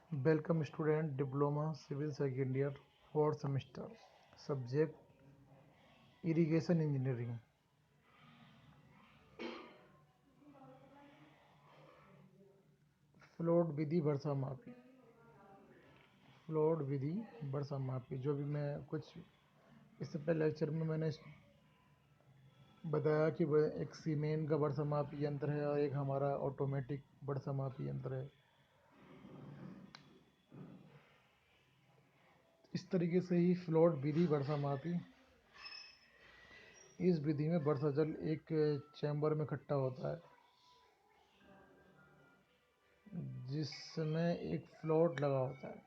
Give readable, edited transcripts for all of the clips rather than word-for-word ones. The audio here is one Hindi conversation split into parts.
Welcome student diploma civil second year fourth semester subject irrigation engineering. Float विधि वर्षा मापी। फ्लोट विधि वर्षा मापी जो भी मैं कुछ इससे पहले लेक्चर में मैंने बताया कि वह एक सीमेंट का वर्षा मापी यंत्र है और एक हमारा ऑटोमेटिक वर्षा मापी यंत्र है। इस तरीके से ही फ्लोट विधि वर्षा मापी, इस विधि में वर्षा जल एक चैम्बर में इकट्ठा होता है जिसमें एक फ्लोट लगा होता है।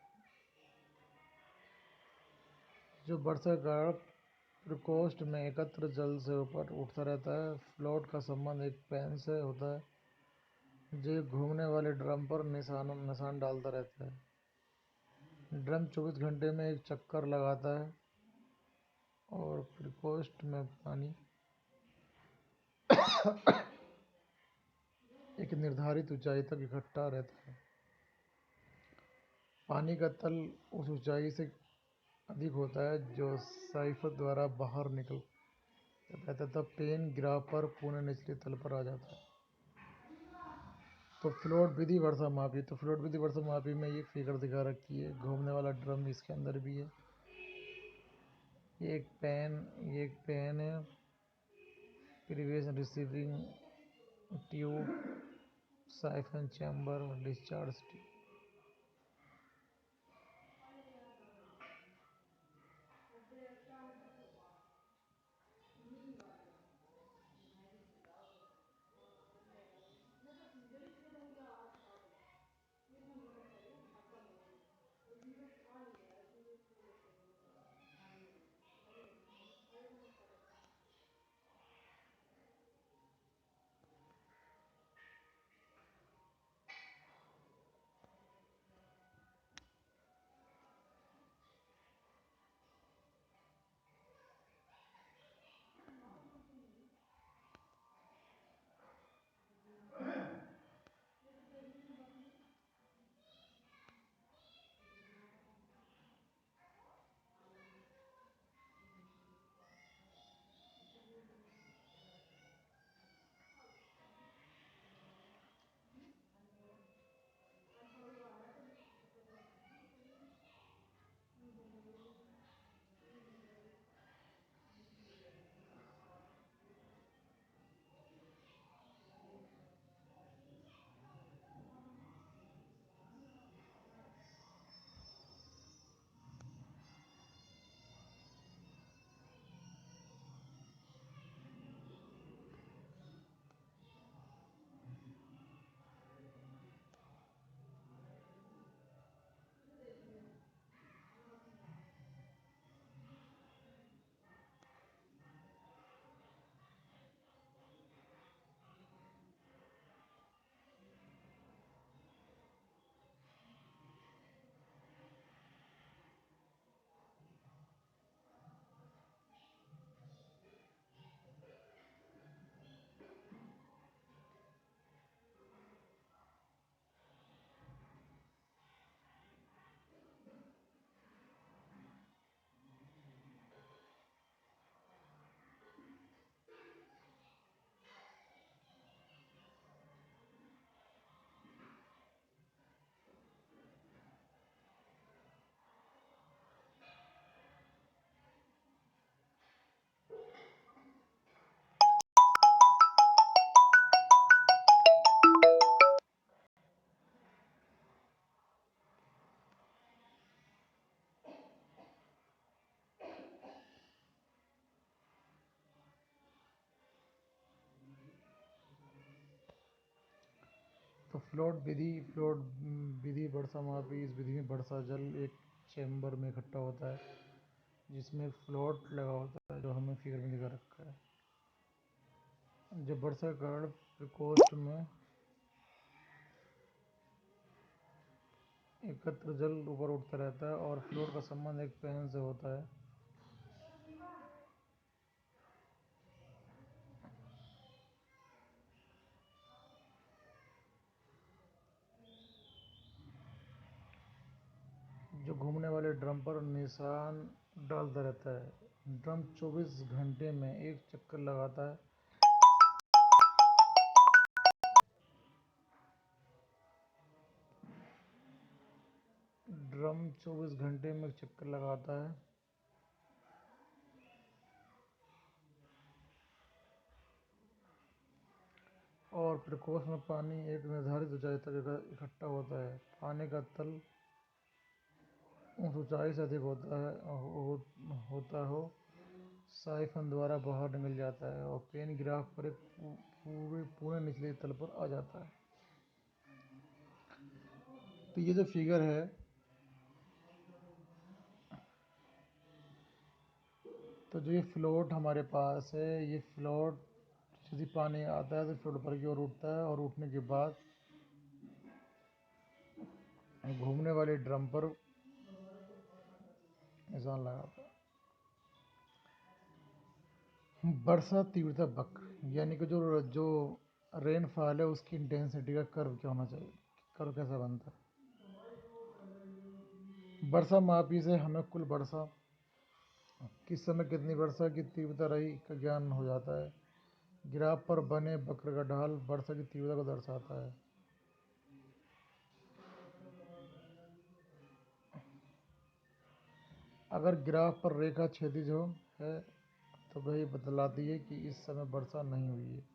जो वर्षा का प्रकोष्ठ में एकत्र जल से ऊपर उठता रहता है। फ्लोट का संबंध एक पेन से होता है जो घूमने वाले ड्रम पर निशान डालता रहता है। ड्रम 24 घंटे में एक चक्कर लगाता है और प्रकोष्ठ में पानी एक निर्धारित ऊंचाई तक इकट्ठा रहता है। पानी का तल उस ऊंचाई से अधिक होता है जो साइफर द्वारा बाहर निकल जाता है तब पेन गिरा पर पुनः निचले तल पर आ जाता है। तो फ्लोट विधि वर्षा मापी, तो फ्लोट विधि वर्षा मापी में ये फिगर दिखा रखी है। घूमने वाला ड्रम इसके अंदर भी है। ये एक पेन है, previous receiving tube, siphon chamber, discharge tube. तो फ्लोट विधि वर्षा मापी, इस विधि में वर्षा जल एक चैम्बर में इकट्ठा होता है जिसमें फ्लोट लगा होता है जो हमें फिगर में दिखा रखा है। जब वर्षा के कारण प्रकोष्ठ में एकत्र जल ऊपर उठता रहता है और फ्लोट का संबंध एक पेन से होता है। घूमने वाले ड्रम पर निशान डालता रहता है। ड्रम 24 घंटे में एक चक्कर लगाता है। ड्रम 24 घंटे में एक चक्कर लगाता है और प्रकोष्ठ में पानी एक निर्धारित ऊंचाई तक इकट्ठा होता है। पानी का तल उस ऊंचाई से अधिक होता हो साइफन द्वारा बाहर निकल जाता है और पेन ग्राफ पर एक पूरे निचले तल पर आ जाता है। तो ये जो फिगर है, तो जो ये फ्लोट हमारे पास है, ये फ्लोट यदि पानी आता है तो फ्लोट ऊपर की ओर उठता है और उठने के बाद घूमने वाले ड्रम पर निशान लगाता है। वर्षा तीव्रता वक्र यानी कि जो रेनफॉल है उसकी इंटेंसिटी का कर्व क्या होना चाहिए, कर्व कैसा बनता है। वर्षा मापी से हमें कुल वर्षा किस समय कितनी वर्षा की तीव्रता रही का ज्ञान हो जाता है। ग्राफ पर बने वक्र का ढाल वर्षा की तीव्रता को दर्शाता है। अगर ग्राफ पर रेखा क्षैतिज हो है तो वही बतलाती है कि इस समय वर्षा नहीं हुई है।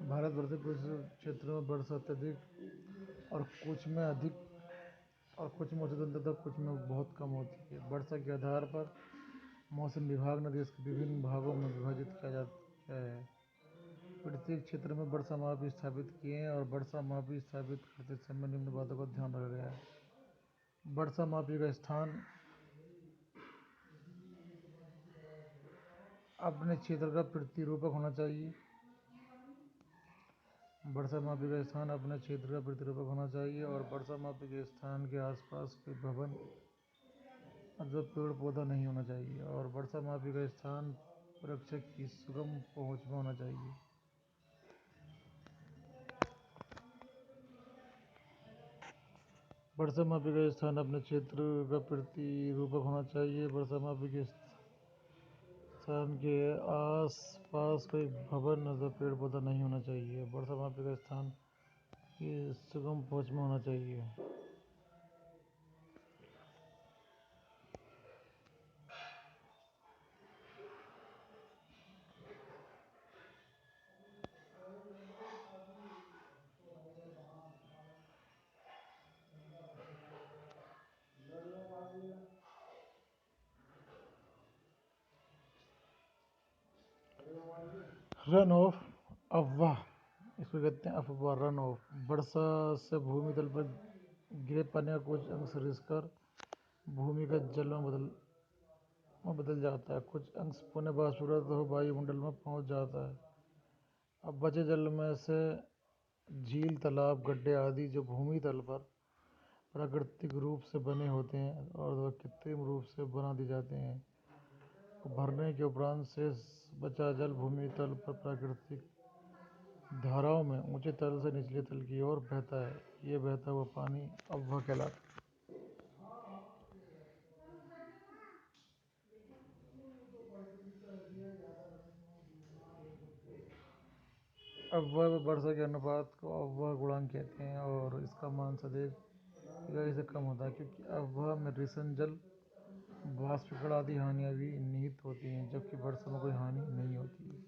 भारतवर्ष के कुछ क्षेत्रों में वर्षा अत्यधिक और कुछ में अधिक और कुछ में औसतन तथा कुछ में बहुत कम होती है। वर्षा के आधार पर मौसम विभाग ने देश के विभिन्न भागों में विभाजित किया है। प्रत्येक क्षेत्र में वर्षा मापी स्थापित किए हैं और वर्षा मापी स्थापित करते समय निम्न बातों का ध्यान रखा गया है। वर्षा मापी का स्थान अपने क्षेत्र का प्रतिरूपक होना चाहिए। वर्षा मापी का स्थान अपने क्षेत्र का प्रतिरूपक होना चाहिए और वर्षा मापी के स्थान के आसपास कोई भवन अथवा पेड़ पौधा नहीं होना चाहिए और वर्षा मापी का स्थान प्रेक्षक की सुगम पहुंच में होना चाहिए। वर्षा मापी का स्थान अपने क्षेत्र का प्रतिरूपक होना चाहिए। वर्षा मापी के स्थान के आस पास कोई भवन अथवा पेड़ पौधा नहीं होना चाहिए। वर्षा मापी का स्थान की सुगम पहुंच में होना चाहिए। रन ऑफ अफवाह, इसको कहते हैं अफवाह, रन ऑफ। वर्षा से भूमि तल पर गिरे पानी का कुछ अंश रिसकर भूमिगत जल में में बदल जाता है, कुछ अंश पुनः वाष्पीकृत हो वायुमंडल में पहुंच जाता है। अब बचे जल में से झील, तालाब, गड्ढे आदि जो भूमि तल पर प्राकृतिक रूप से बने होते हैं और वह कृत्रिम रूप से बना दिए जाते हैं, भरने के उपरांत शेष बचा जल भूमि तल पर प्राकृतिक धाराओं में ऊंचे तल से निचले तल की ओर बहता है। ये बहता हुआ पानी अफवाह कहलाता है। अफवाह व वर्षा के अनुपात को अफवाह गुणांक कहते हैं और इसका मान सदैव इकाई से कम होता है, क्योंकि अफवाह में रिसन, जल वाष्पीकरण आदि हानियाँ भी निहित होती हैं, जबकि वर्षा में कोई हानि नहीं होती है।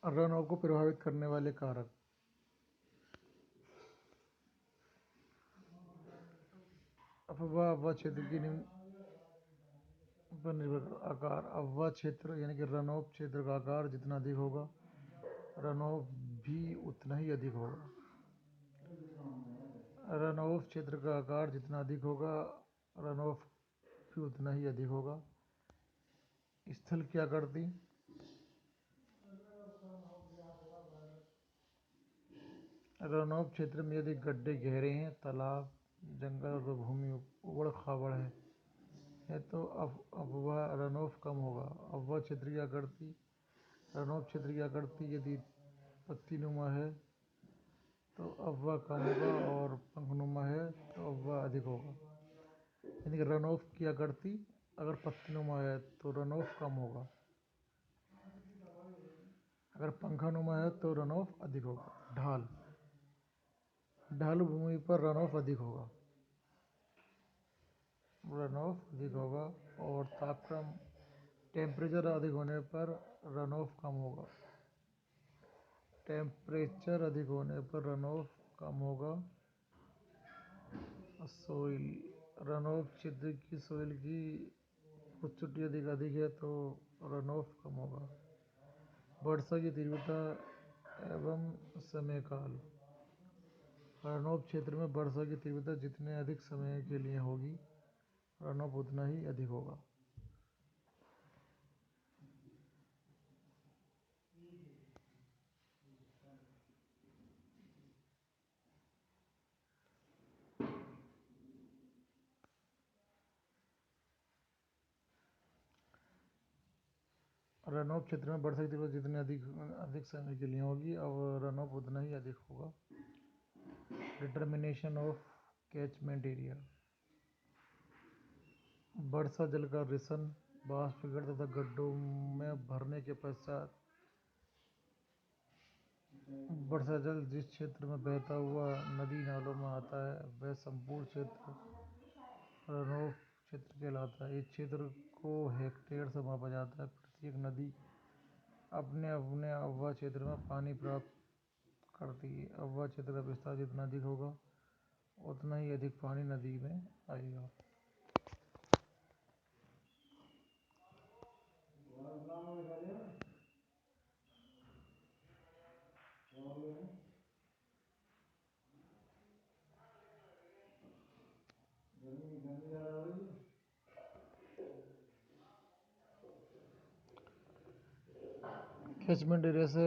रन ऑफ को प्रभावित करने वाले कारक। अफवाह अफवाह क्षेत्र की पर निर्भर आकार। अफवाह क्षेत्र यानी कि रन ऑफ क्षेत्र का आकार जितना अधिक होगा, रन ऑफ भी उतना ही अधिक होगा। रन ऑफ क्षेत्र का आकार जितना अधिक होगा, रन ऑफ भी उतना ही अधिक होगा। स्थल की आकृति। रन ऑफ क्षेत्र में यदि गड्ढे गहरे हैं, तालाब, जंगल और भूमि उबड़ खाबड़ है तो अफवाह रन ऑफ कम होगा। अफवाह क्षेत्र की आकृति। रन ऑफ क्षेत्र की आकृति यदि पत्तीनुमा है तो अफवाह कम होगा और पंखनुमा है तो अफवाह अधिक होगा। यानी कि रन ऑफ की आकृति अगर पत्तीनुमा है तो रन ऑफ कम होगा, अगर पंखानुमा है तो रन ऑफ अधिक होगा। ढाल। ढालू भूमि पर रन ऑफ अधिक होगा, रन ऑफ अधिक होगा। और तापक्रम, टेम्परेचर अधिक होने पर रन ऑफ कम होगा, टेम्परेचर अधिक होने पर रन ऑफ कम होगा। सोइल। रन ऑफ क्षेत्र की सोइल की उच्चोटी अधिक है तो रन ऑफ कम होगा। वर्षा की तीव्रता एवं समयकाल। रन ऑफ क्षेत्र में वर्षा की तीव्रता जितने अधिक समय के लिए होगी, रन ऑफ उतना ही अधिक होगा। रन ऑफ क्षेत्र में वर्षा की तीव्रता जितने अधिक समय के लिए होगी, अब रन ऑफ उतना ही अधिक होगा। Determination of catchment area. वर्षा जल का रिसन, वाष्पीकरण तथा गड्ढों में भरने के पश्चात वर्षा जल जिस क्षेत्र में बहता हुआ नदी नालों में आता है वह संपूर्ण क्षेत्र रन ऑफ क्षेत्र कहलाता है। इस क्षेत्र को हेक्टेयर से मापा जाता है। प्रत्येक नदी अपने अपने अफवाह क्षेत्र में पानी प्राप्त करती है। अफवाह क्षेत्र का विस्तार जितना अधिक होगा उतना ही अधिक पानी नदी में आएगा। कैचमेंट एरिया से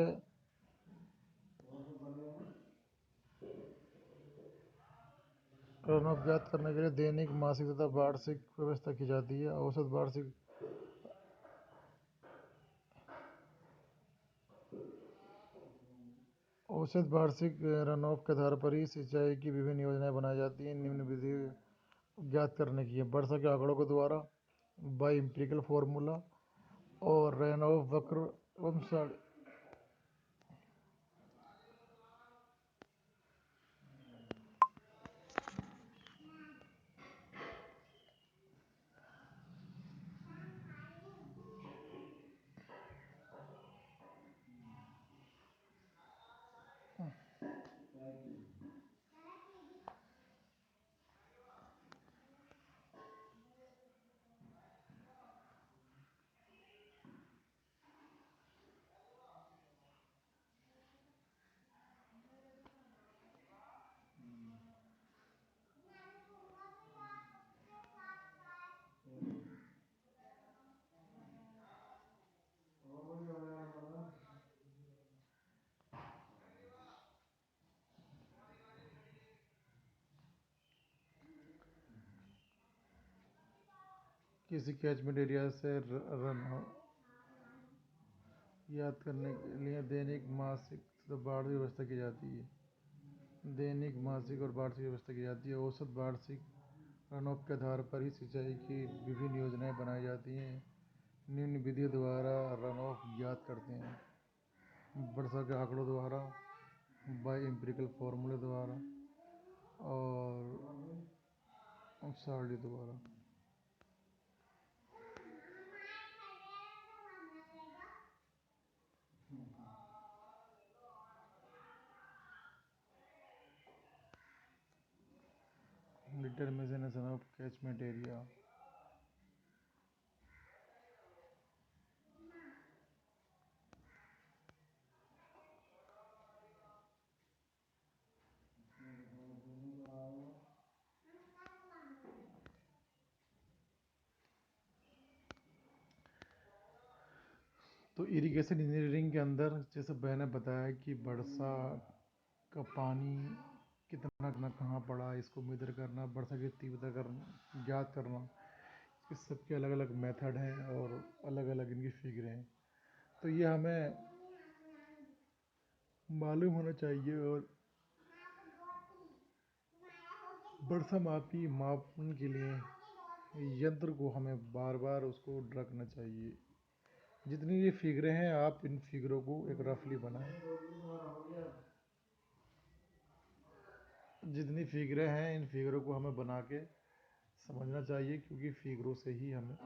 रन ऑफ ज्ञात करने के लिए दैनिक, मासिक तथा वार्षिक व्यवस्था की जाती है। औसत वार्षिक रन ऑफ के आधार पर ही सिंचाई की विभिन्न योजनाएं बनाई जाती हैं। निम्न विधि ज्ञात करने की है। वर्षा के आंकड़ों के द्वारा बाई एम्पिरिकल फॉर्मूला और रन ऑफ वक्र एवं किसी कैचमेंट एरिया से रन याद करने के लिए दैनिक मासिक तो बाढ़ व्यवस्था की जाती है। दैनिक मासिक और वार्षिक व्यवस्था की जाती है। औसत वार्षिक रनऑफ के आधार पर ही सिंचाई की विभिन्न योजनाएं बनाई जाती हैं। निम्न विधियों द्वारा रनऑफ ज्ञात करते हैं: वर्षा के आंकड़ों द्वारा, बाई एम्पिरिकल फॉर्मूले द्वारा और सारणी द्वारा। Determination of catchment area. तो इरिगेशन इंजीनियरिंग के अंदर जैसे मैंने बताया कि वर्षा का पानी कितना कहाँ पड़ा, इसको मेजर करना, वर्षा की तीव्रता करना, ज्ञात करना, इस सब के अलग अलग मेथड हैं और अलग अलग इनकी फिगरें हैं। तो ये हमें मालूम होना चाहिए और वर्षा मापन के लिए यंत्र को हमें बार बार उसको रखना चाहिए। जितनी ये फिगरें हैं आप इन फिगरों को एक रफली बनाएं। जितनी फिगरें हैं इन फिगरों को हमें बना के समझना चाहिए, क्योंकि फिगरों से ही हमें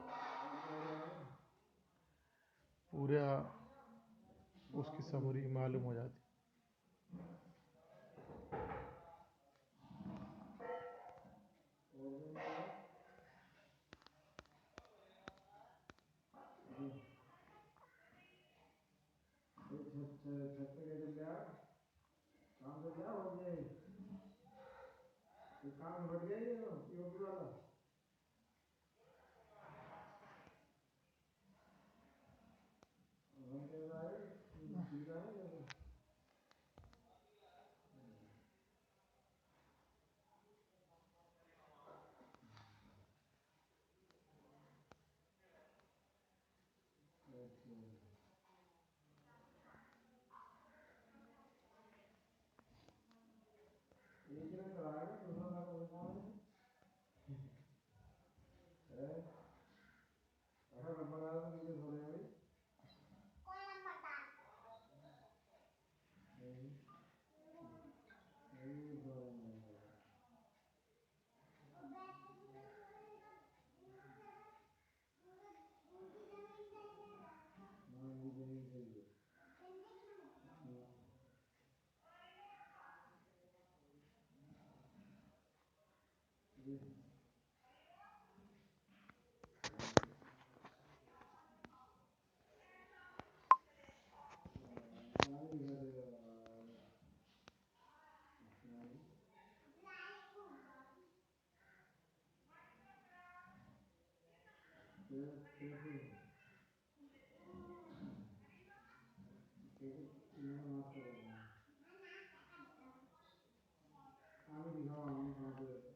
पूरा उसकी समरी मालूम हो जाती।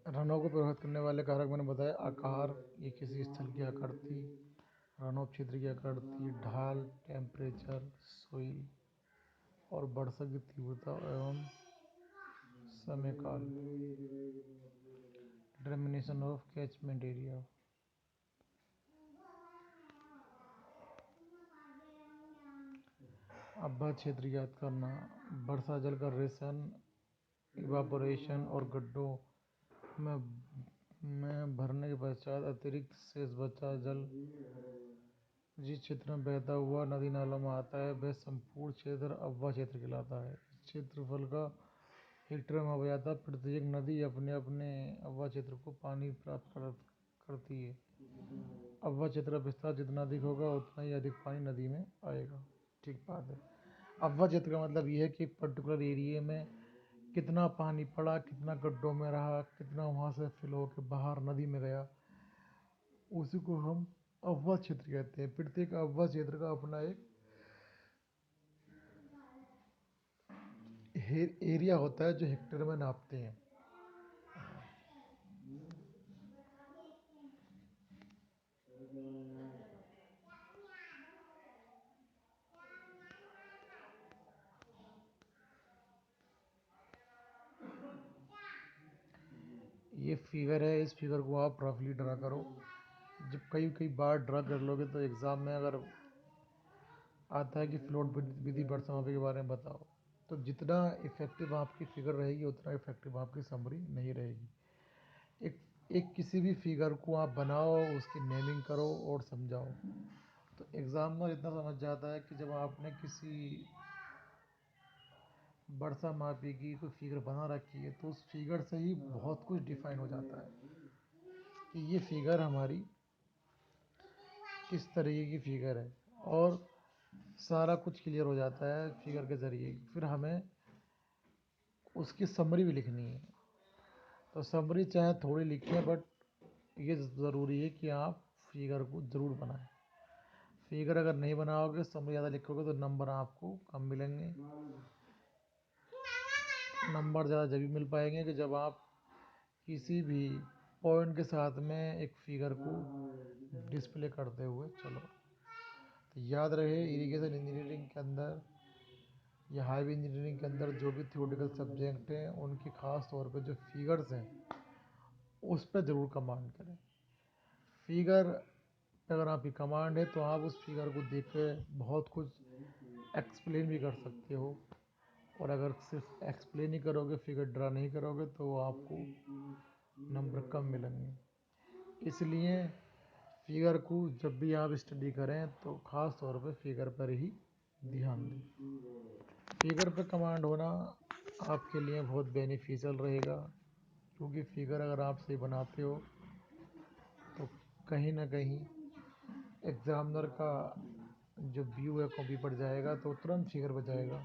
रनों को प्रभावित करने वाले कारक मैंने बताया: आकार, ये किसी स्थल की आकृति, रनऑफ क्षेत्र की आकृति, ढाल, टेम्परेचर, सोइल और वर्षा की तीव्रता एवं समयकाल। Determination of catchment area. अब्बा क्षेत्र ज्ञात करना: वर्षा जल का रेशन, इवापोरेशन और गड्ढों में भरने के पश्चात अतिरिक्त शेष बचा जल जिस क्षेत्र में बहता हुआ नदी नालों में आता है वह संपूर्ण क्षेत्र अब्बा क्षेत्र कहलाता है। इस क्षेत्रफल का हेक्टेयर में हो जाता है। प्रत्येक नदी अपने अपने अब्बा क्षेत्र को पानी प्राप्त करती है। अब्बा क्षेत्र का विस्तार जितना अधिक होगा उतना ही अधिक पानी नदी में आएगा। ठीक बात है। अब्बा क्षेत्र का मतलब ये है कि पर्टिकुलर एरिया में कितना पानी पड़ा, कितना गड्ढों में रहा, कितना वहाँ से फिल होकर बाहर नदी में गया, उसी को हम अब्बा क्षेत्र कहते हैं। प्रत्येक अब्बा क्षेत्र का अपना एक एरिया होता है जो हेक्टेयर में नापते हैं। ये फिगर है, इस फिगर को आप रफली ड्रा करो। जब कई कई बार ड्रा कर लोगे तो एग्ज़ाम में अगर आता है कि फ्लोट विधि वर्षमापी के बारे में बताओ, तो जितना इफेक्टिव आपकी फिगर रहेगी उतना इफेक्टिव आपकी समरी नहीं रहेगी। एक एक किसी भी फिगर को आप बनाओ, उसकी नेमिंग करो और समझाओ। तो एग्जामिनर इतना समझ जाता है कि जब आपने किसी वर्षा मापी की कोई फिगर बना रखी है तो उस फिगर से ही बहुत कुछ डिफाइन हो जाता है कि ये फिगर हमारी किस तरीके की फिगर है, और सारा कुछ क्लियर हो जाता है फिगर के ज़रिए। फिर हमें उसकी समरी भी लिखनी है, तो समरी चाहे थोड़ी लिखें, बट ये ज़रूरी है कि आप फिगर को ज़रूर बनाएं। फिगर अगर नहीं बनाओगे, समरी ज़्यादा लिखोगे, तो नंबर आपको कम मिलेंगे। नंबर ज़्यादा जब भी मिल पाएंगे कि जब आप किसी भी पॉइंट के साथ में एक फिगर को डिस्प्ले करते हुए चलो। तो याद रहे, इरिगेशन इंजीनियरिंग के अंदर या हाईवे इंजीनियरिंग के अंदर जो भी थ्योरेटिकल सब्जेक्ट हैं, उनकी ख़ास तौर पे जो फिगर्स हैं उस पर ज़रूर कमांड करें। फिगर अगर आपकी कमांड है तो आप उस फिगर को देख कर बहुत कुछ एक्सप्लेन भी कर सकते हो, और अगर सिर्फ एक्सप्लेन ही करोगे, फिगर ड्रा नहीं करोगे, तो आपको नंबर कम मिलेंगे। इसलिए फिगर को जब भी आप स्टडी करें तो ख़ास तौर पे फिगर पर ही ध्यान दें। फिगर पे कमांड होना आपके लिए बहुत बेनिफिशियल रहेगा, क्योंकि फिगर अगर आप सही बनाते हो तो कहीं ना कहीं एग्ज़ामिनर का जो व्यू है कॉपी पड़ जाएगा तो तुरंत फिगर बजाएगा,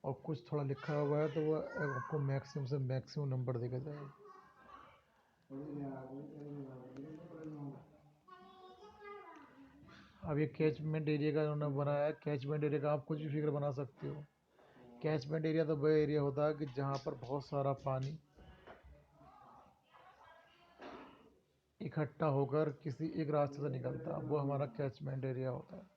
और कुछ थोड़ा लिखा हुआ है तो वह आपको मैक्सिमम से मैक्सिमम नंबर देकर जाएगा। अब ये कैचमेंट एरिया का उन्होंने बनाया है। कैचमेंट एरिया का आप कुछ भी फिगर बना सकते हो। कैचमेंट एरिया तो वह एरिया होता है कि जहाँ पर बहुत सारा पानी इकट्ठा होकर किसी एक रास्ते से निकलता है, वो हमारा कैचमेंट एरिया होता है।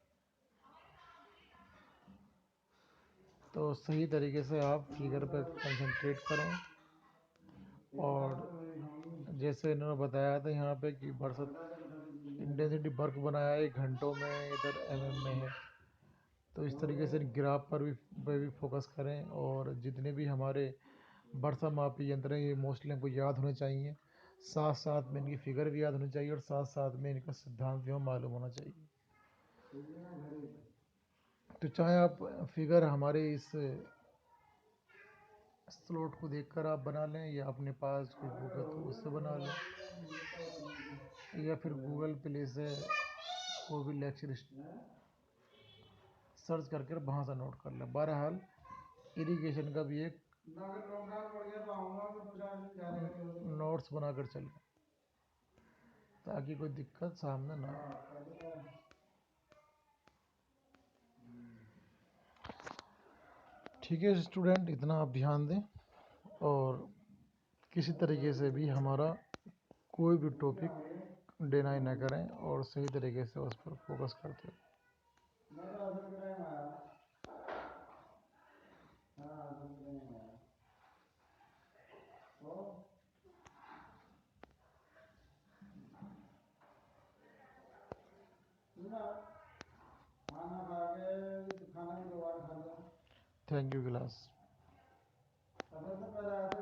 तो सही तरीके से आप फिगर पर कंसंट्रेट करें, और जैसे इन्होंने बताया था यहाँ पे कि बरसत इंटेंसिटी वर्क बनाया है घंटों में, इधर mm में है, तो इस तरीके से ग्राफ पर भी फोकस करें। और जितने भी हमारे वर्षा मापी यंत्र हैं ये मोस्टली हमको याद होने चाहिए, साथ साथ में इनकी फिगर भी याद होनी चाहिए, और साथ साथ में इनका सिद्धांत भी हमें मालूम होना चाहिए। तो चाहे आप फिगर हमारे इस स्लॉट को देखकर आप बना लें, या अपने पास कोई बुक है तो उससे बना लें, या फिर गूगल प्ले से कोई भी लेक्चर सर्च करके वहाँ से नोट कर लें। बहरहाल इरिगेशन का भी एक नोट्स बनाकर चलें ताकि कोई दिक्कत सामने ना आए। ठीक है स्टूडेंट, इतना आप ध्यान दें, और किसी तरीके से भी हमारा कोई भी टॉपिक डिनाई ना करें, और सही तरीके से उस पर फोकस करते हैं। Thank you class.